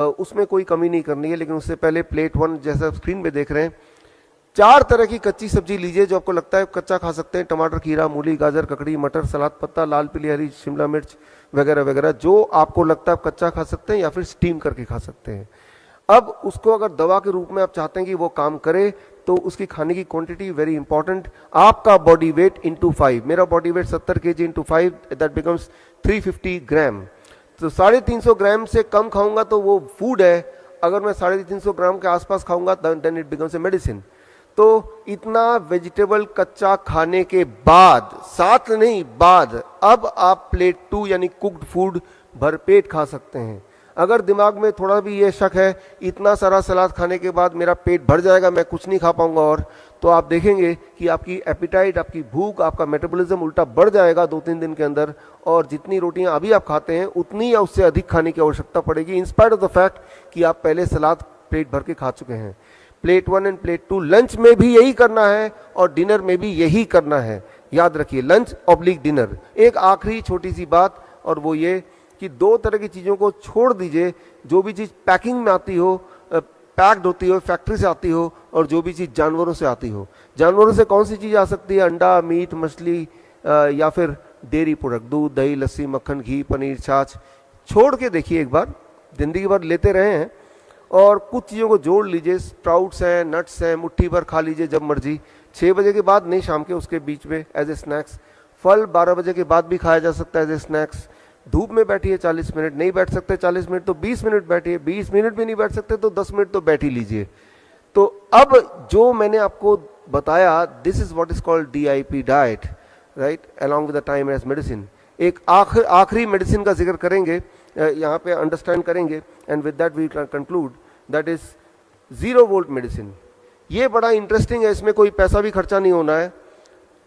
उसमें कोई कमी नहीं करनी है। लेकिन उससे पहले प्लेट 1 जैसा स्क्रीन पे देख रहे हैं, 4 तरह की कच्ची सब्जी लीजिए जो आपको लगता है कच्चा खा सकते हैं। टमाटर, खीरा, मूली, गाजर, ककड़ी, मटर, सलाद पत्ता, लाल पीली हरी शिमला मिर्च वगैरह वगैरह, जो आपको लगता है आप कच्चा खा सकते हैं या फिर स्टीम करके खा सकते हैं। अब उसको अगर दवा के रूप में आप चाहते हैं कि वो काम करे, तो उसकी खाने की क्वांटिटी वेरी इंपॉर्टेंट। आपका बॉडी वेट इंटू 5, मेरा body weight 70 kg into 5, that becomes 350 ग्राम। तो 350 ग्राम से कम खाऊंगा तो वो फूड है, अगर मैं 350 ग्राम के आसपास खाऊंगा then it becomes a medicine. तो इतना वेजिटेबल कच्चा खाने के बाद, साथ नहीं बाद, अब आप प्लेट 2 यानी कुक्ड फूड भरपेट खा सकते हैं। अगर दिमाग में थोड़ा भी ये शक है इतना सारा सलाद खाने के बाद मेरा पेट भर जाएगा, मैं कुछ नहीं खा पाऊंगा, और तो आप देखेंगे कि आपकी एपिटाइट, आपकी भूख, आपका मेटाबॉलिज्म उल्टा बढ़ जाएगा 2-3 दिन के अंदर, और जितनी रोटियां अभी आप खाते हैं उतनी या उससे अधिक खाने की आवश्यकता पड़ेगी, in spite of the fact कि आप पहले सलाद पेट भर के खा चुके हैं। प्लेट 1 एंड प्लेट 2 लंच में भी यही करना है और डिनर में भी यही करना है। याद रखिए, लंच ऑब्लिक डिनर। एक आखिरी छोटी सी बात, और वो ये कि 2 तरह की चीज़ों को छोड़ दीजिए। जो भी चीज़ पैकिंग में आती हो, पैक्ड होती हो, फैक्ट्री से आती हो, और जो भी चीज़ जानवरों से आती हो। जानवरों से कौन सी चीज़ आ सकती है? अंडा, मीट, मछली, या फिर डेयरी प्रोडक्ट, दूध, दही, लस्सी, मक्खन, घी, पनीर, छाछ। छोड़ के देखिए एक बार, जिंदगी भर लेते रहे हैं, और कुछ चीज़ों को जोड़ लीजिए। स्प्राउट्स हैं, नट्स हैं, मुट्ठी भर खा लीजिए जब मर्जी, 6 बजे के बाद नहीं, शाम के उसके बीच में एज ए स्नैक्स। फल 12 बजे के बाद भी खाया जा सकता है एज ए स्नैक्स। धूप में बैठिए 40 मिनट, नहीं बैठ सकते 40 मिनट तो 20 मिनट बैठिए, 20 मिनट भी नहीं बैठ सकते तो 10 मिनट तो बैठ ही लीजिए। तो अब जो मैंने आपको बताया, this is what is called DIP diet, right, along with the time as medicine. एक आखिरी मेडिसिन का जिक्र करेंगे, यहाँ पे अंडरस्टैंड करेंगे, and with that we conclude, that is 0 volt medicine. ये बड़ा इंटरेस्टिंग है, इसमें कोई पैसा भी खर्चा नहीं होना है।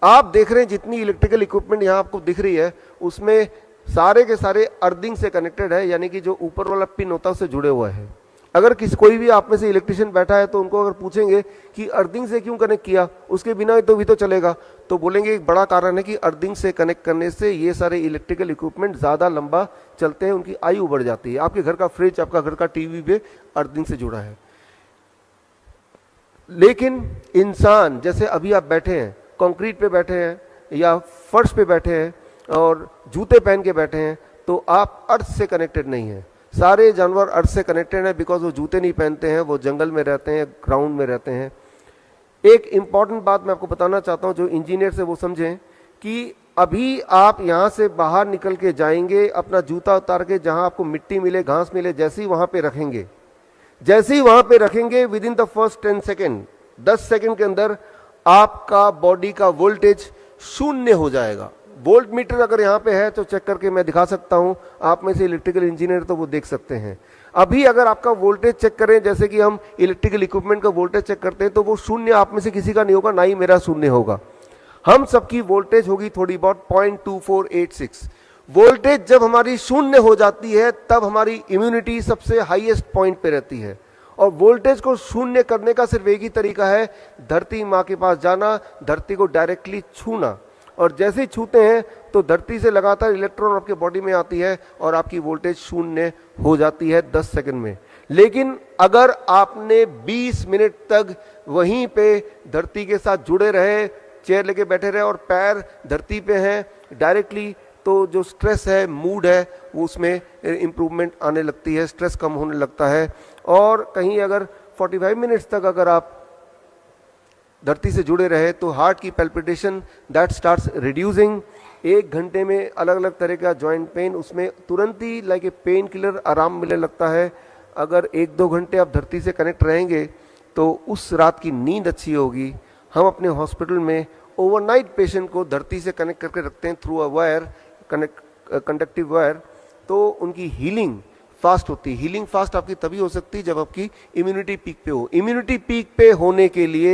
आप देख रहे हैं जितनी इलेक्ट्रिकल इक्विपमेंट यहाँ आपको दिख रही है, उसमें सारे के सारे अर्थिंग से कनेक्टेड है, यानी कि जो ऊपर वाला पिन होता है उससे जुड़े हुए हैं। अगर कोई भी आप में से इलेक्ट्रिशियन बैठा है तो उनको अगर पूछेंगे कि अर्थिंग से क्यों कनेक्ट किया, उसके बिना तो भी तो चलेगा, तो बोलेंगे एक बड़ा कारण है कि अर्थिंग से कनेक्ट करने से ये सारे इलेक्ट्रिकल इक्विपमेंट ज़्यादा लंबा चलते हैं, उनकी आयु बढ़ जाती है। आपके घर का फ्रिज, आपका घर का टीवी भी अर्थिंग से जुड़ा है। लेकिन इंसान, जैसे अभी आप बैठे हैं, कंक्रीट पे बैठे हैं या फर्श पे बैठे हैं और जूते पहन के बैठे हैं, तो आप अर्थ से कनेक्टेड नहीं हैं। सारे जानवर अर्थ से कनेक्टेड हैं, बिकॉज वो जूते नहीं पहनते हैं, वो जंगल में रहते हैं, ग्राउंड में रहते हैं। एक इंपॉर्टेंट बात मैं आपको बताना चाहता हूं, जो इंजीनियर से वो समझें कि अभी आप यहां से बाहर निकल के जाएंगे, अपना जूता उतार के जहां आपको मिट्टी मिले, घास मिले, जैसे ही वहां पे रखेंगे, with in the first 10 second, 10 second के अंदर आपका बॉडी का वोल्टेज 0 हो जाएगा। वोल्ट मीटर अगर यहाँ पे है तो चेक करके मैं दिखा सकता हूँ, आप में से इलेक्ट्रिकल इंजीनियर तो वो देख सकते हैं। अभी अगर आपका वोल्टेज चेक करें, जैसे कि हम इलेक्ट्रिकल इक्विपमेंट का वोल्टेज चेक करते हैं, तो वो 0 आप में से किसी का नहीं होगा, ना ही मेरा 0 होगा। हम सबकी वोल्टेज होगी थोड़ी बहुत 0.2486। वोल्टेज जब हमारी 0 हो जाती है तब हमारी इम्यूनिटी सबसे हाईएस्ट पॉइंट पे रहती है। और वोल्टेज को 0 करने का सिर्फ एक ही तरीका है, धरती माँ के पास जाना, धरती को डायरेक्टली छूना, और जैसे ही छूते हैं तो धरती से लगातार इलेक्ट्रॉन आपके बॉडी में आती है और आपकी वोल्टेज 0 हो जाती है 10 सेकंड में। लेकिन अगर आपने 20 मिनट तक वहीं पे धरती के साथ जुड़े रहे, चेयर लेके बैठे रहे और पैर धरती पे हैं डायरेक्टली, तो जो स्ट्रेस है, मूड है, वो उसमें इंप्रूवमेंट आने लगती है, स्ट्रेस कम होने लगता है। और कहीं अगर 45 मिनट्स तक अगर आप धरती से जुड़े रहे तो हार्ट की पैल्पिटेशन दैट स्टार्ट्स रिड्यूसिंग। 1 घंटे में अलग अलग तरह का जॉइंट पेन, उसमें तुरंत ही लाइक ए पेन किलर आराम मिलने लगता है। अगर 1-2 घंटे आप धरती से कनेक्ट रहेंगे तो उस रात की नींद अच्छी होगी। हम अपने हॉस्पिटल में ओवरनाइट पेशेंट को धरती से कनेक्ट करके रखते हैं through a wire, conductive wire, तो उनकी हीलिंग फास्ट होती है। हीलिंग फास्ट आपकी तभी हो सकती है जब आपकी इम्यूनिटी पीक पे हो। इम्यूनिटी पीक पे होने के लिए